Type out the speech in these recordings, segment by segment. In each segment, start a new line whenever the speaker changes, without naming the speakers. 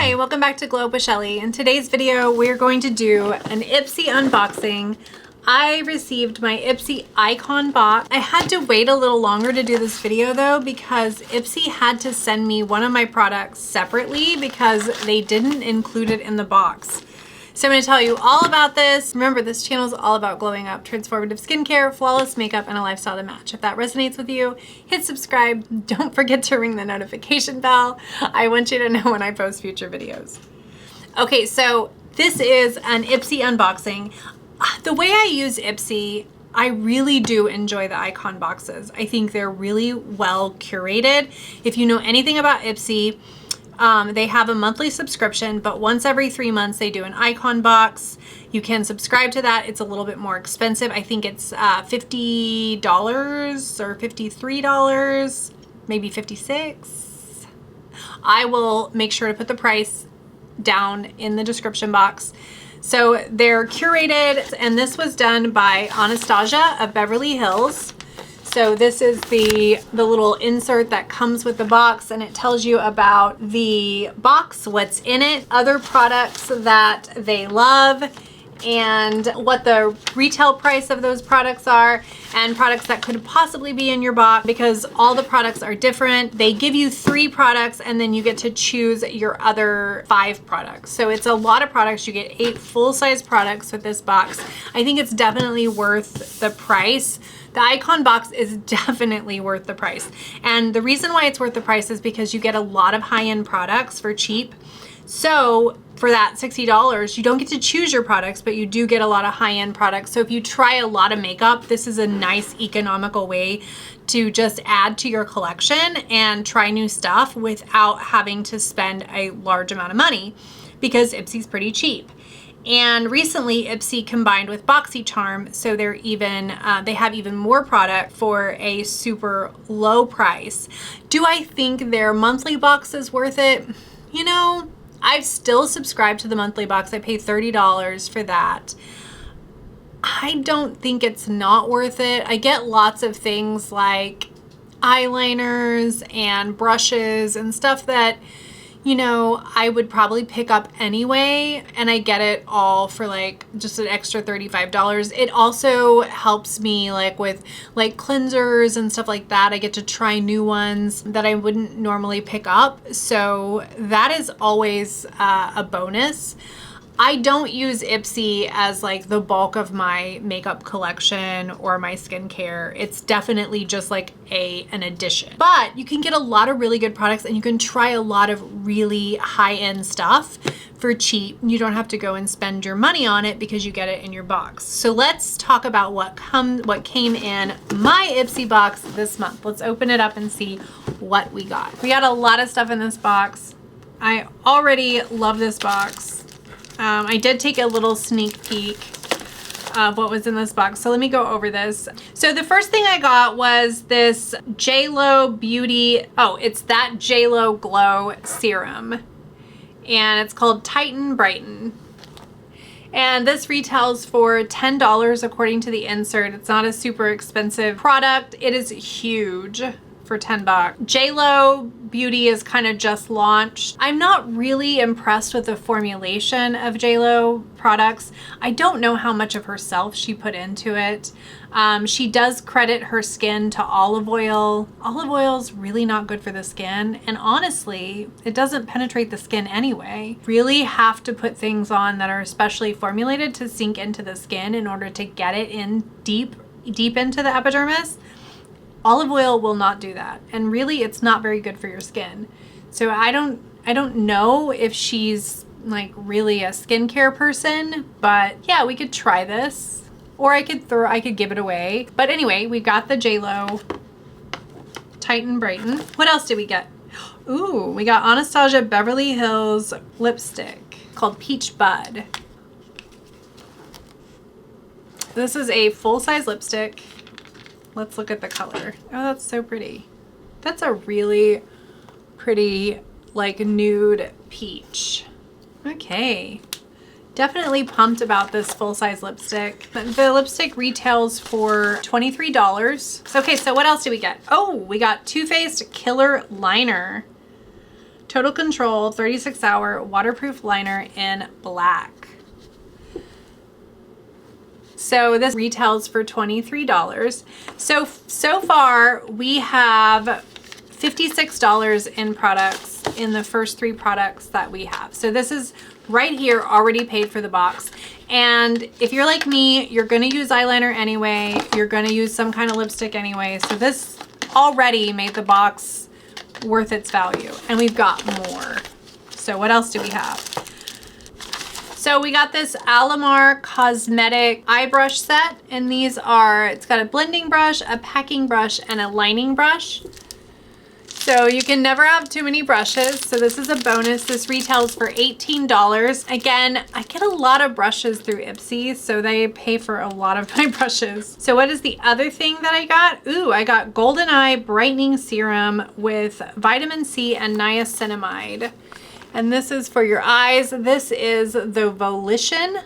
Hi, welcome back to Glow Up with Shelly. In today's video, we're going to do an Ipsy unboxing. I received my Ipsy Icon box. I had to wait a little longer to do this video though because Ipsy had to send me one of my products separately because they didn't include it in the box. So I'm going to tell you all about this. Remember, this channel is all about glowing up, transformative skincare, flawless makeup, and a lifestyle to match. If that resonates with you, hit subscribe. Don't forget to ring the notification bell. I want you to know when I post future videos. Okay, so this is an Ipsy unboxing. The way I use Ipsy, I really do enjoy the icon boxes. I think they're really well curated. If you know anything about Ipsy, they have a monthly subscription, but once every 3 months they do an icon box. You can subscribe to that. It's a little bit more expensive. I think it's $50 or $53, maybe $56. I will make sure to put the price down in the description box. So they're curated, and this was done by Anastasia of Beverly Hills. So this is the little insert that comes with the box, and it tells you about the box, what's in it, other products that they love, and what the retail price of those products are, and products that could possibly be in your box because all the products are different. They give you 3 products and then you get to choose your other 5 products. So it's a lot of products. You get 8 full-size products with this box. I think it's definitely worth the price. The icon box is definitely worth the price. And the reason why it's worth the price is because you get a lot of high-end products for cheap. So for that $60, you don't get to choose your products, but you do get a lot of high-end products. So if you try a lot of makeup, this is a nice economical way to just add to your collection and try new stuff without having to spend a large amount of money because Ipsy's pretty cheap. And recently Ipsy combined with BoxyCharm, so they're even they have even more product for a super low price. Do I think their monthly box is worth it? You know, I've still subscribed to the monthly box. I pay $30 for that. I don't think it's not worth it. I get lots of things like eyeliners and brushes and stuff that, you know, I would probably pick up anyway, and I get it all for like just an extra $35. It also helps me like with like cleansers and stuff like that. I get to try new ones that I wouldn't normally pick up. So that is always a bonus. I don't use Ipsy as like the bulk of my makeup collection or my skincare. It's definitely just like an addition. But you can get a lot of really good products and you can try a lot of really high-end stuff for cheap. You don't have to go and spend your money on it because you get it in your box. So let's talk about what came in my Ipsy box this month. Let's open it up and see what we got. We got a lot of stuff in this box. I already love this box. I did take a little sneak peek of what was in this box. So let me go over this. So the first thing I got was this JLo Beauty. Oh, it's that JLo Glow Serum. And it's called Tighten Brighten. And this retails for $10 according to the insert. It's not a super expensive product. It is huge for $10. JLo Beauty is kind of just launched. I'm not really impressed with the formulation of JLo products. I don't know how much of herself she put into it. She does credit her skin to olive oil. Olive oil is really not good for the skin, and honestly, it doesn't penetrate the skin anyway. Really have to put things on that are especially formulated to sink into the skin in order to get it in deep into the epidermis. Olive oil will not do that, and really it's not very good for your skin. So I don't know if she's like really a skincare person, but yeah, we could try this, or I could give it away. But anyway, we got the JLo Tighten Brighten. What else did we get? Ooh, we got Anastasia Beverly Hills lipstick called Peach Bud. This is a full-size lipstick. Let's look at the color. Oh, that's so pretty. That's a really pretty, like, nude peach. Okay. Definitely pumped about this full-size lipstick. The lipstick retails for $23. Okay, so what else did we get? Oh, we got Too Faced Killer Liner. Total Control 36-hour waterproof liner in black. So this retails for $23. So far we have $56 in products in the first 3 products that we have. So this is right here already paid for the box. And if you're like me, you're gonna use eyeliner anyway, you're gonna use some kind of lipstick anyway. So this already made the box worth its value. And we've got more. So what else do we have? So we got this Alamar Cosmetic eye brush set, and these are, it's got a blending brush, a packing brush, and a lining brush. So you can never have too many brushes. So this is a bonus. This retails for $18. Again, I get a lot of brushes through Ipsy, so they pay for a lot of my brushes. So what is the other thing that I got? Ooh, I got Golden Eye Brightening Serum with vitamin C and niacinamide. And this is for your eyes. This is the Volition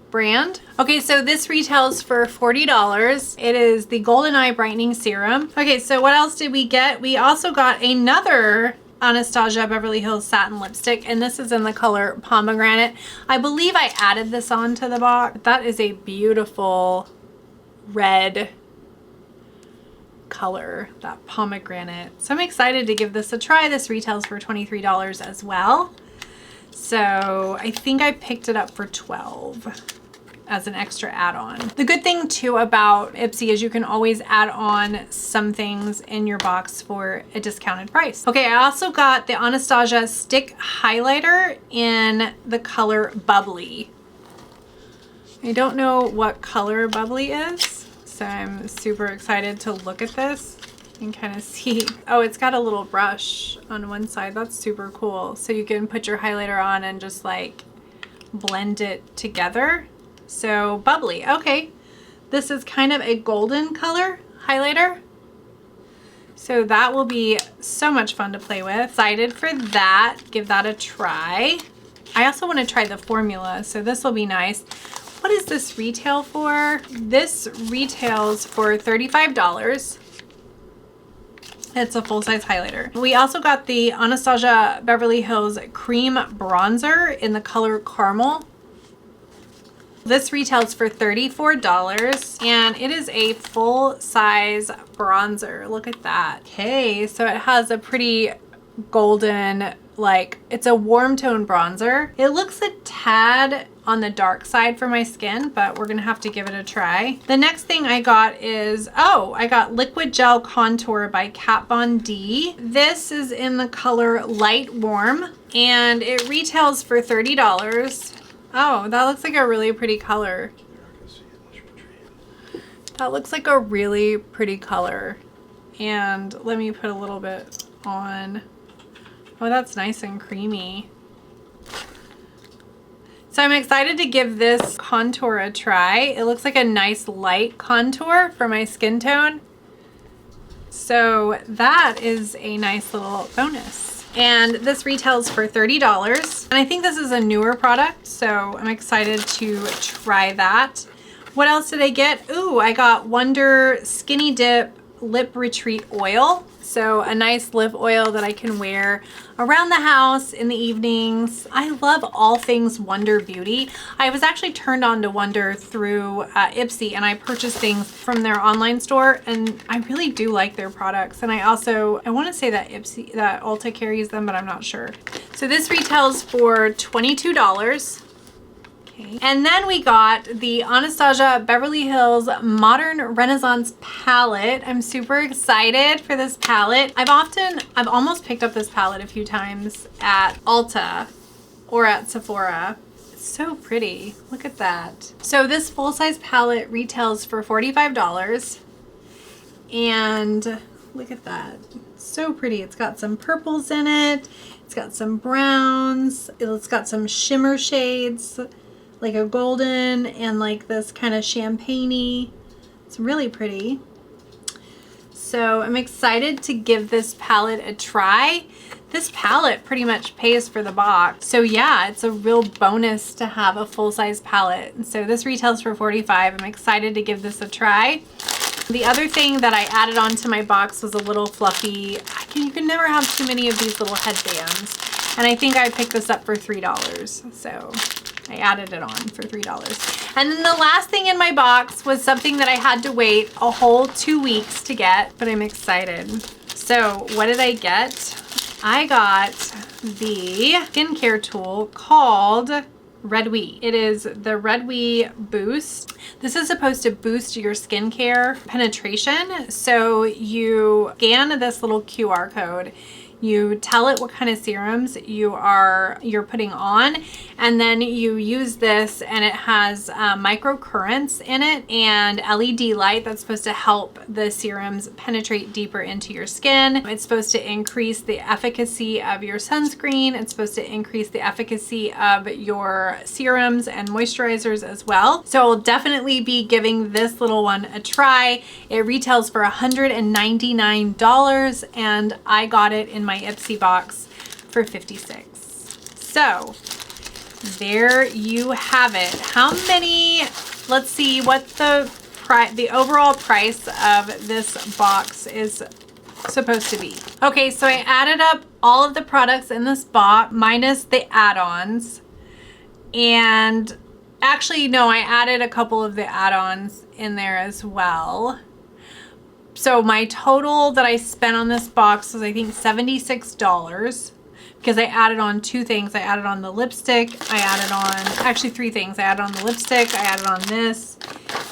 brand. Okay, so this retails for $40. It is the Golden Eye Brightening Serum. Okay, so what else did we get? We also got another Anastasia Beverly Hills Satin lipstick, and this is in the color Pomegranate. I believe I added this onto the box. That is a beautiful red color, that pomegranate. So I'm excited to give this a try. This retails for $23 as well. So I think I picked it up for $12 as an extra add-on. The good thing too about Ipsy is you can always add on some things in your box for a discounted price. Okay, I also got the Anastasia stick highlighter in the color Bubbly. I don't know what color Bubbly is, so I'm super excited to look at this and kind of see. Oh, it's got a little brush on one side. That's super cool. So you can put your highlighter on and just like blend it together. So Bubbly, okay. This is kind of a golden color highlighter. So that will be so much fun to play with. Excited for that. Give that a try. I also want to try the formula, so this will be nice. What does this retail for? This retails for $35. It's a full-size highlighter. We also got the Anastasia Beverly Hills Cream Bronzer in the color Caramel. This retails for $34, and it is a full-size bronzer. Look at that. Okay, so it has a pretty golden, like, it's a warm tone bronzer. It looks a tad on the dark side for my skin, but we're gonna have to give it a try. The next thing I got is, oh, I got Liquid Gel Contour by Kat Von D. This is in the color Light Warm, and it retails for $30. Oh, that looks like a really pretty color. That looks like a really pretty color. And let me put a little bit on. Oh, that's nice and creamy. So I'm excited to give this contour a try. It looks like a nice light contour for my skin tone. So that is a nice little bonus. And this retails for $30. And I think this is a newer product, so I'm excited to try that. What else did I get? Ooh, I got Wonder Skinny Dip Lip Retreat Oil. So a nice lip oil that I can wear around the house in the evenings. I love all things Wonder Beauty. I was actually turned on to Wonder through Ipsy, and I purchased things from their online store, and I really do like their products. And I want to say that Ulta carries them, but I'm not sure. So this retails for $22. Okay. And then we got the Anastasia Beverly Hills Modern Renaissance palette. I'm super excited for this palette. I've almost picked up this palette a few times at Ulta or at Sephora. It's so pretty. Look at that. So this full-size palette retails for $45. And look at that. It's so pretty. It's got some purples in it. It's got some browns. It's got some shimmer shades, like a golden and like this kind of champagne-y. It's really pretty. So I'm excited to give this palette a try. This palette pretty much pays for the box. So yeah, it's a real bonus to have a full-size palette. So this retails for $45. I'm excited to give this a try. The other thing that I added onto my box was a little fluffy, you can never have too many of these little headbands. And I think I picked this up for $3. So I added it on for $3. And then the last thing in my box was something that I had to wait a whole 2 weeks to get, but I'm excited. So what did I get? I got the skincare tool called Reduit. It is the Reduit Boost. This is supposed to boost your skincare penetration. So you scan this little QR code. You tell it what kind of serums you're putting on, and then you use this, and it has micro currents in it and LED light that's supposed to help the serums penetrate deeper into your skin. It's supposed to increase the efficacy of your sunscreen. It's supposed to increase the efficacy of your serums and moisturizers as well. So I'll definitely be giving this little one a try. It retails for $199, and I got it in my Ipsy box for $56. So there you have it. How many, let's see what the overall price of this box is supposed to be. Okay, so I added up all of the products in this box minus the add-ons. And actually, no, I added a couple of the add-ons in there as well. So my total that I spent on this box was, I think, $76, because I added on 2 things. I added on the lipstick. I added on, actually 3 things. I added on the lipstick, I added on this,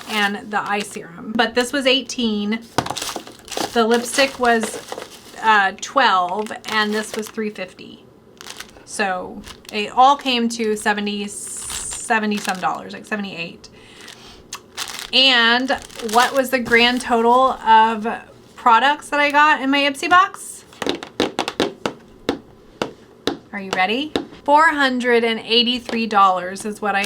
and the eye serum. But this was $18. The lipstick was $12, and this was $3.50. So it all came to 70 some dollars, like $78. And what was the grand total of products that I got in my Ipsy box? Are you ready? $483 is what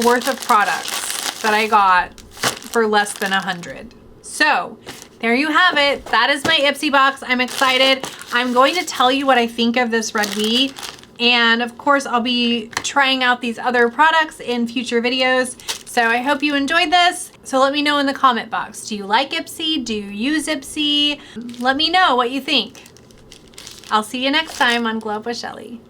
worth of products that I got for less than $100. So there you have it. That is my Ipsy box. I'm excited. I'm going to tell you what I think of this Reduit. And of course, I'll be trying out these other products in future videos. So I hope you enjoyed this. So let me know in the comment box. Do you like Ipsy? Do you use Ipsy? Let me know what you think. I'll see you next time on Glow Up with Shelly.